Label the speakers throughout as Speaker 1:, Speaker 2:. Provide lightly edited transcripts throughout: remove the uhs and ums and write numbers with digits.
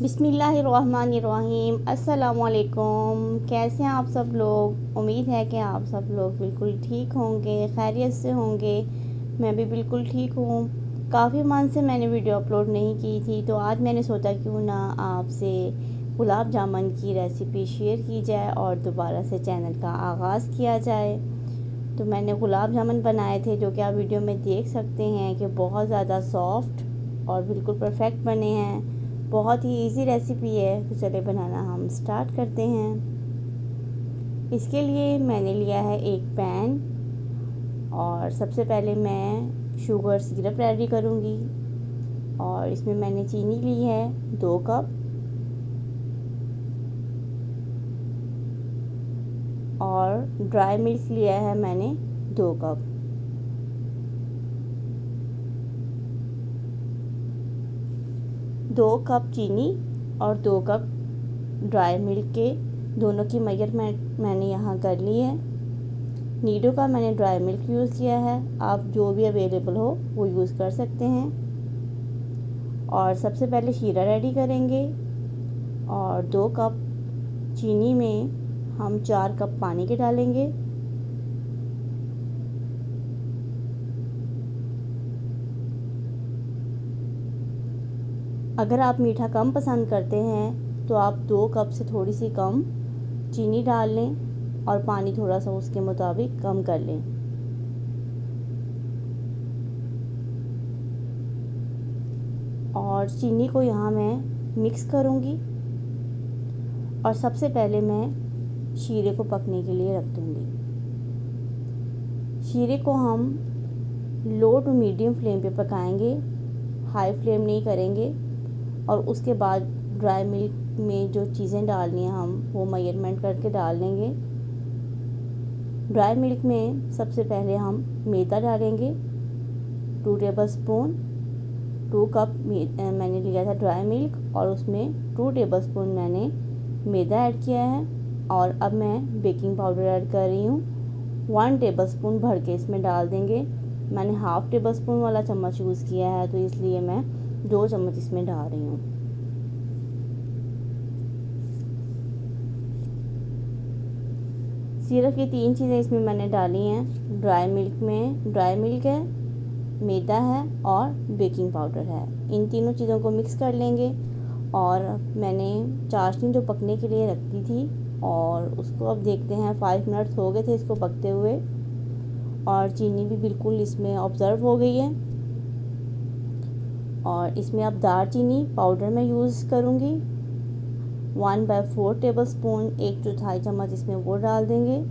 Speaker 1: बिस्मिल्लाहिर्रहमानिर्रहीम। अस्सलामुअलैकुम। कैसे हैं आप सब लोग? उम्मीद है कि आप सब लोग बिल्कुल ठीक होंगे, खैरियत से होंगे। मैं भी बिल्कुल ठीक हूँ। काफ़ी मन से मैंने वीडियो अपलोड नहीं की थी, तो आज मैंने सोचा क्यों ना आपसे गुलाब जामुन की रेसिपी शेयर की जाए और दोबारा से चैनल का आगाज़ किया जाए। तो मैंने गुलाब जामुन बनाए थे, जो कि आप वीडियो में देख सकते हैं कि बहुत ज़्यादा सॉफ्ट और बिल्कुल परफेक्ट बने हैं। बहुत ही इजी रेसिपी है, तो चलिए बनाना हम स्टार्ट करते हैं। इसके लिए मैंने लिया है एक पैन और सबसे पहले मैं शुगर सिरप रेडी करूँगी। और इसमें मैंने चीनी ली है 2 कप और ड्राई मिल्क लिया है मैंने 2 कप। दो कप चीनी और 2 कप ड्राई मिल्क के दोनों की मेजरमेंट मैंने यहाँ कर ली है। नीडो का मैंने ड्राई मिल्क यूज़ किया है, आप जो भी अवेलेबल हो वो यूज़ कर सकते हैं। और सबसे पहले शीरा रेडी करेंगे और 2 कप चीनी में हम 4 कप पानी के डालेंगे। अगर आप मीठा कम पसंद करते हैं तो आप 2 कप से थोड़ी सी कम चीनी डाल लें और पानी थोड़ा सा उसके मुताबिक कम कर लें। और चीनी को यहाँ मैं मिक्स करूँगी और सबसे पहले मैं शीरे को पकने के लिए रख दूँगी। शीरे को हम लो टू मीडियम फ्लेम पे पकाएंगे, हाई फ्लेम नहीं करेंगे। और उसके बाद ड्राई मिल्क में जो चीज़ें डालनी हैं हम वो मेजरमेंट करके डाल लेंगे। ड्राई मिल्क में सबसे पहले हम मैदा डालेंगे 2 टेबल स्पून। 2 कप मैंने लिया था ड्राई मिल्क और उसमें 2 टेबल स्पून मैंने मैदा ऐड किया है। और अब मैं बेकिंग पाउडर ऐड कर रही हूँ 1 टेबल स्पून भर के इसमें डाल देंगे। मैंने हाफ़ टेबल स्पून वाला चम्मच यूज़ किया है, तो इसलिए मैं 2 चम्मच इसमें डाल रही हूँ। सिर्फ ये 3 चीज़ें इसमें मैंने डाली हैं। ड्राई मिल्क में ड्राई मिल्क है, मैदा है और बेकिंग पाउडर है। इन तीनों चीज़ों को मिक्स कर लेंगे। और मैंने चाशनी जो पकने के लिए रखी थी और उसको अब देखते हैं 5 मिनट्स हो गए थे इसको पकते हुए और चीनी भी बिल्कुल इसमें ऑब्ज़र्व हो गई है। और इसमें अब दालचीनी पाउडर में यूज़ करूँगी 1/4 टेबल स्पून, 1/4 चम्मच इसमें वो डाल देंगे।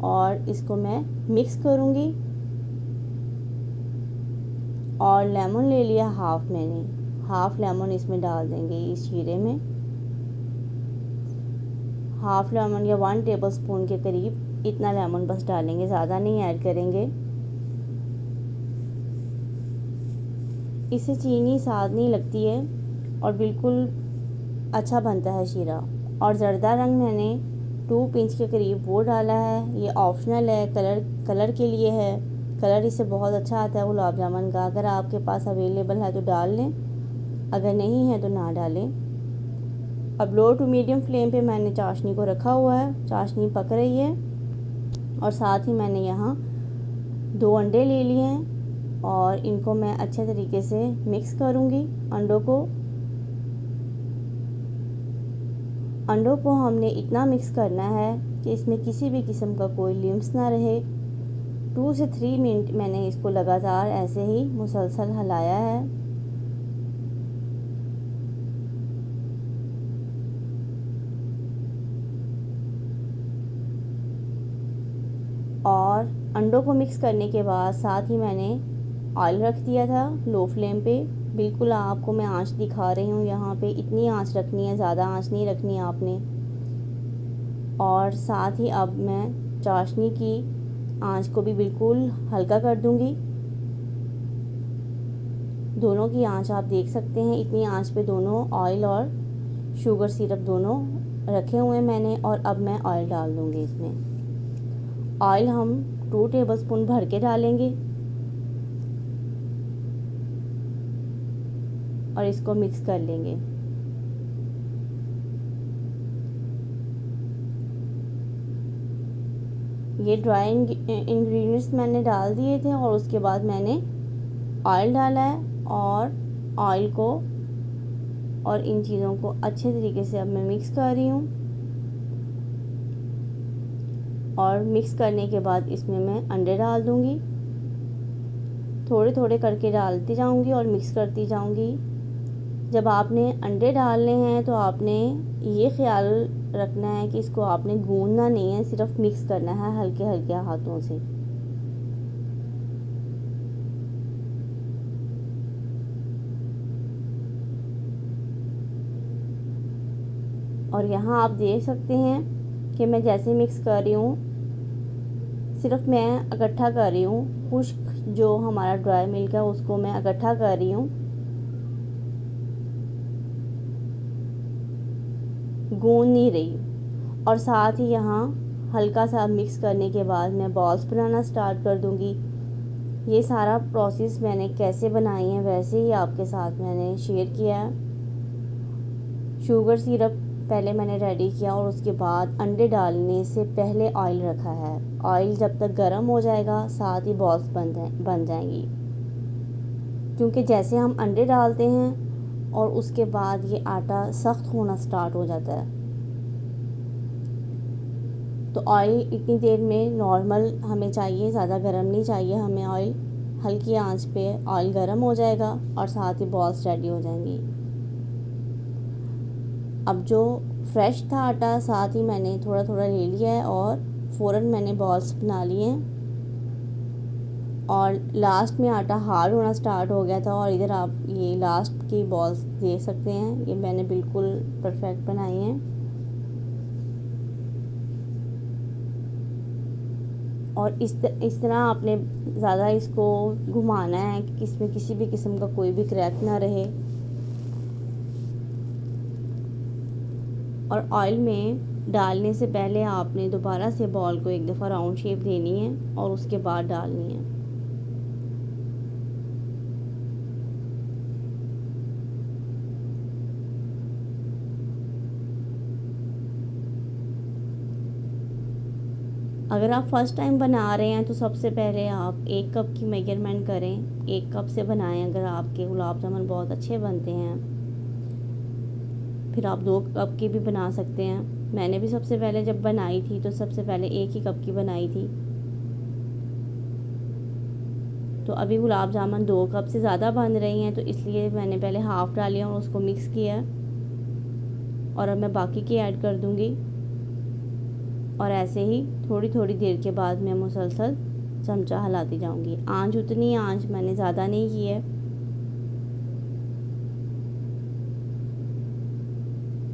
Speaker 1: और इसको मैं मिक्स करूँगी। और लेमन ले लिया हाफ़, मैंने हाफ़ लेमन इसमें डाल देंगे इस शीरे में। हाफ़ लेमन या 1 टेबल स्पून के करीब इतना लेमन बस डालेंगे, ज़्यादा नहीं ऐड करेंगे। इससे चीनी स्वाद नहीं लगती है और बिल्कुल अच्छा बनता है शीरा। और ज़र्दा रंग मैंने 2 पिंच के करीब वो डाला है, ये ऑप्शनल है, कलर के लिए है। कलर इससे बहुत अच्छा आता है गुलाब जामुन का। अगर आपके पास अवेलेबल है तो डाल लें, अगर नहीं है तो ना डालें। अब लो टू मीडियम फ्लेम पे मैंने चाशनी को रखा हुआ है, चाशनी पक रही है। और साथ ही मैंने यहाँ 2 अंडे ले लिए हैं और इनको मैं अच्छे तरीके से मिक्स करूँगी। अंडों को हमने इतना मिक्स करना है कि इसमें किसी भी किस्म का कोई लिम्स ना रहे। 2 से 3 मिनट मैंने इसको लगातार ऐसे ही मुसलसल हिलाया है। और अंडों को मिक्स करने के बाद साथ ही मैंने ऑयल रख दिया था लो फ्लेम पे। बिल्कुल आपको मैं आंच दिखा रही हूँ, यहाँ पे इतनी आंच रखनी है, ज़्यादा आंच नहीं रखनी है आपने। और साथ ही अब मैं चाशनी की आंच को भी बिल्कुल हल्का कर दूँगी। दोनों की आंच आप देख सकते हैं, इतनी आंच पे दोनों ऑयल और शुगर सिरप दोनों रखे हुए हैं मैंने। और अब मैं ऑयल डाल दूँगी इसमें। ऑयल हम 2 टेबल स्पून भर के डालेंगे। और इसको मिक्स कर लेंगे। ये ड्राई इंग्रेडिएंट्स मैंने डाल दिए थे और उसके बाद मैंने ऑयल डाला है और ऑयल को और इन चीज़ों को अच्छे तरीके से अब मैं मिक्स कर रही हूँ। और मिक्स करने के बाद इसमें मैं अंडे डाल दूँगी, थोड़े थोड़े करके डालती जाऊँगी और मिक्स करती जाऊँगी। जब आपने अंडे डालने हैं तो आपने ये ख्याल रखना है कि इसको आपने गूंदना नहीं है, सिर्फ मिक्स करना है हल्के हल्के हाथों से। और यहाँ आप देख सकते हैं कि मैं जैसे मिक्स कर रही हूँ, सिर्फ मैं इकट्ठा कर रही हूँ, खुश्क जो हमारा ड्राई मिल्क है उसको मैं इकट्ठा कर रही हूँ, गूंद नहीं रही। और साथ ही यहाँ हल्का सा मिक्स करने के बाद मैं बॉल्स बनाना स्टार्ट कर दूँगी। ये सारा प्रोसेस मैंने कैसे बनाई है वैसे ही आपके साथ मैंने शेयर किया है। शुगर सिरप पहले मैंने रेडी किया और उसके बाद अंडे डालने से पहले ऑयल रखा है। ऑयल जब तक गर्म हो जाएगा साथ ही बॉल्स बन जाएंगी, क्योंकि जैसे हम अंडे डालते हैं और उसके बाद ये आटा सख्त होना स्टार्ट हो जाता है। तो ऑयल इतनी देर में नॉर्मल हमें चाहिए, ज़्यादा गर्म नहीं चाहिए हमें ऑयल। हल्की आंच पे ऑयल गर्म हो जाएगा और साथ ही बॉल्स रेडी हो जाएंगी। अब जो फ्रेश था आटा साथ ही मैंने थोड़ा थोड़ा ले लिया है और फ़ौरन मैंने बॉल्स बना लिए हैं। और लास्ट में आटा हार्ड होना स्टार्ट हो गया था और इधर आप ये लास्ट की बॉल्स देख सकते हैं, ये मैंने बिल्कुल परफेक्ट बनाई हैं। और इस तरह आपने ज़्यादा इसको घुमाना है कि इसमें किसी भी किस्म का कोई भी क्रैक ना रहे। और ऑयल में डालने से पहले आपने दोबारा से बॉल को एक दफ़ा राउंड शेप देनी है और उसके बाद डालनी है। अगर आप फर्स्ट टाइम बना रहे हैं तो सबसे पहले आप 1 कप की मेजरमेंट करें, 1 कप से बनाएं। अगर आपके गुलाब जामुन बहुत अच्छे बनते हैं फिर आप 2 कप की भी बना सकते हैं। मैंने भी सबसे पहले जब बनाई थी तो सबसे पहले 1 ही कप की बनाई थी। तो अभी गुलाब जामुन 2 कप से ज़्यादा बन रही हैं तो इसलिए मैंने पहले हाफ़ डाली और उसको मिक्स किया और अब मैं बाकी की ऐड कर दूँगी। और ऐसे ही थोड़ी थोड़ी देर के बाद मैं मुसलसल चमचा हिलाती जाऊंगी। आंच उतनी आंच मैंने ज़्यादा नहीं की है।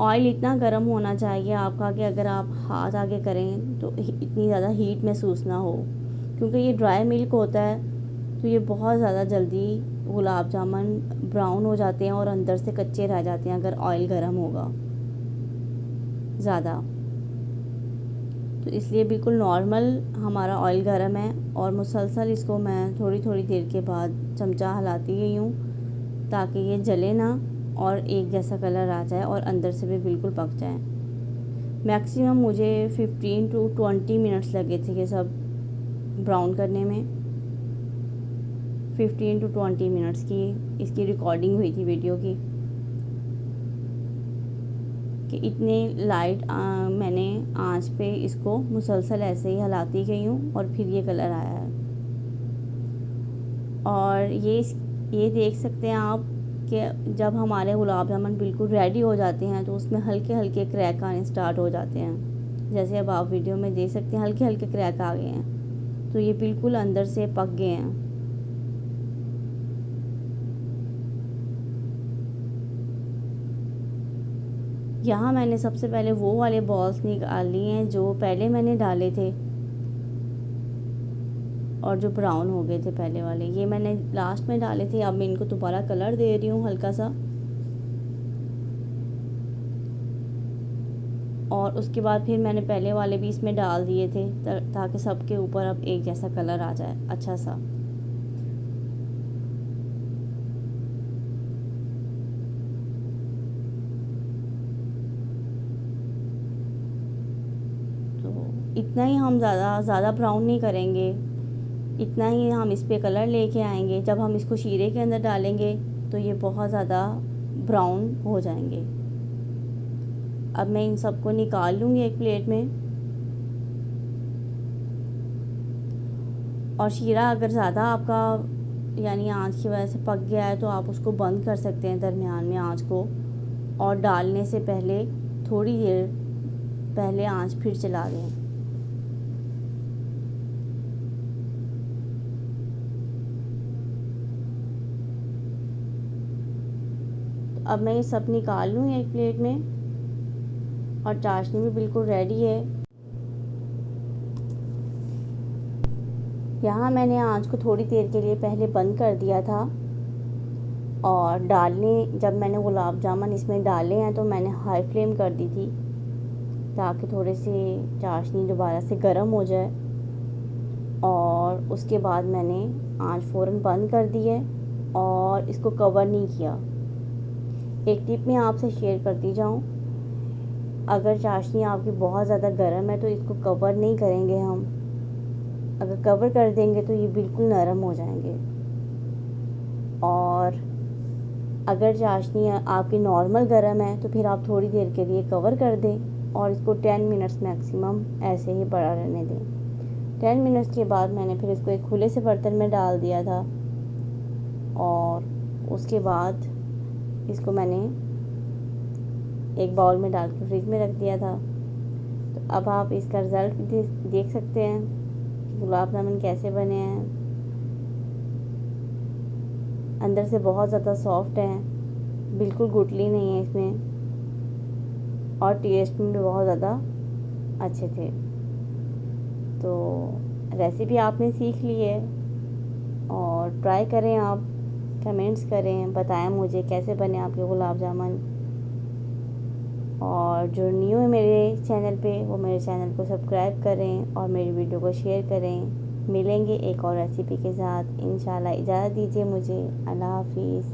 Speaker 1: ऑयल इतना गर्म होना चाहिए आपका कि अगर आप हाथ आगे करें तो इतनी ज़्यादा हीट महसूस ना हो, क्योंकि ये ड्राई मिल्क होता है तो ये बहुत ज़्यादा जल्दी गुलाब जामुन ब्राउन हो जाते हैं और अंदर से कच्चे रह जाते हैं अगर ऑयल गर्म होगा ज़्यादा। तो इसलिए बिल्कुल नॉर्मल हमारा ऑयल गर्म है और मुसलसल इसको मैं थोड़ी थोड़ी देर के बाद चमचा हिलाती गई हूँ ताकि ये जले ना और एक जैसा कलर आ जाए और अंदर से भी बिल्कुल पक जाए। मैक्सिमम मुझे 15 to 20 मिनट्स लगे थे ये सब ब्राउन करने में। 15 to 20 मिनट्स की इसकी रिकॉर्डिंग हुई थी वीडियो की कि इतने लाइट मैंने आंच पे इसको मुसलसल ऐसे ही हिलाती गई हूँ और फिर ये कलर आया है। और ये देख सकते हैं आप कि जब हमारे गुलाब जामुन बिल्कुल रेडी हो जाते हैं तो उसमें हल्के हल्के क्रैक आने स्टार्ट हो जाते हैं। जैसे अब आप वीडियो में देख सकते हैं हल्के हल्के क्रैक आ गए हैं, तो ये बिल्कुल अंदर से पक गए हैं। यहाँ मैंने सबसे पहले वो वाले बॉल्स निकाल लिए हैं जो पहले मैंने डाले थे और जो ब्राउन हो गए थे पहले वाले, ये मैंने लास्ट में डाले थे। अब मैं इनको दोबारा कलर दे रही हूँ हल्का सा, और उसके बाद फिर मैंने पहले वाले भी इसमें डाल दिए थे ताकि सबके ऊपर अब एक जैसा कलर आ जाए अच्छा सा। इतना ही हम ज़्यादा ब्राउन नहीं करेंगे, इतना ही हम इस पे कलर लेके आएंगे। जब हम इसको शीरे के अंदर डालेंगे तो ये बहुत ज़्यादा ब्राउन हो जाएंगे। अब मैं इन सबको निकाल लूँगी एक प्लेट में। और शीरा अगर ज़्यादा आपका यानी आँच की वजह से पक गया है तो आप उसको बंद कर सकते हैं दरमियान में आँच को, और डालने से पहले थोड़ी देर पहले आँच फिर चला दें। तो अब मैं ये सब निकाल लूँ एक प्लेट में, और चाशनी भी बिल्कुल रेडी है। यहाँ मैंने आँच को थोड़ी देर के लिए पहले बंद कर दिया था, और जब मैंने गुलाब जामुन इसमें डाले हैं तो मैंने हाई फ्लेम कर दी थी ताकि थोड़े से चाशनी दोबारा से गर्म हो जाए। और उसके बाद मैंने आँच फ़ौरन बंद कर दी है और इसको कवर नहीं किया। एक टिप मैं आपसे शेयर करती जाऊँ, अगर चाशनी आपकी बहुत ज़्यादा गर्म है तो इसको कवर नहीं करेंगे हम। अगर कवर कर देंगे तो ये बिल्कुल नरम हो जाएंगे। और अगर चाशनी आपकी नॉर्मल गर्म है तो फिर आप थोड़ी देर के लिए कवर कर दें और इसको 10 मिनट्स मैक्सिमम ऐसे ही पड़ा रहने दें। 10 मिनट्स के बाद मैंने फिर इसको एक खुले से बर्तन में डाल दिया था, और उसके बाद इसको मैंने एक बाउल में डाल के फ्रिज में रख दिया था। तो अब आप इसका रिज़ल्ट देख सकते हैं गुलाब जामुन कैसे बने हैं। अंदर से बहुत ज़्यादा सॉफ्ट हैं, बिल्कुल गुठली नहीं है इसमें, और टेस्ट में भी बहुत ज़्यादा अच्छे थे। तो रेसिपी आपने सीख ली है, और ट्राई करें आप, कमेंट्स करें, बताएं मुझे कैसे बने आपके गुलाब जामुन। और जो न्यू है मेरे चैनल पे वो मेरे चैनल को सब्सक्राइब करें और मेरी वीडियो को शेयर करें। मिलेंगे एक और रेसिपी के साथ इंशाल्लाह। इजाज़त दीजिए मुझे। अल्लाह हाफिज़।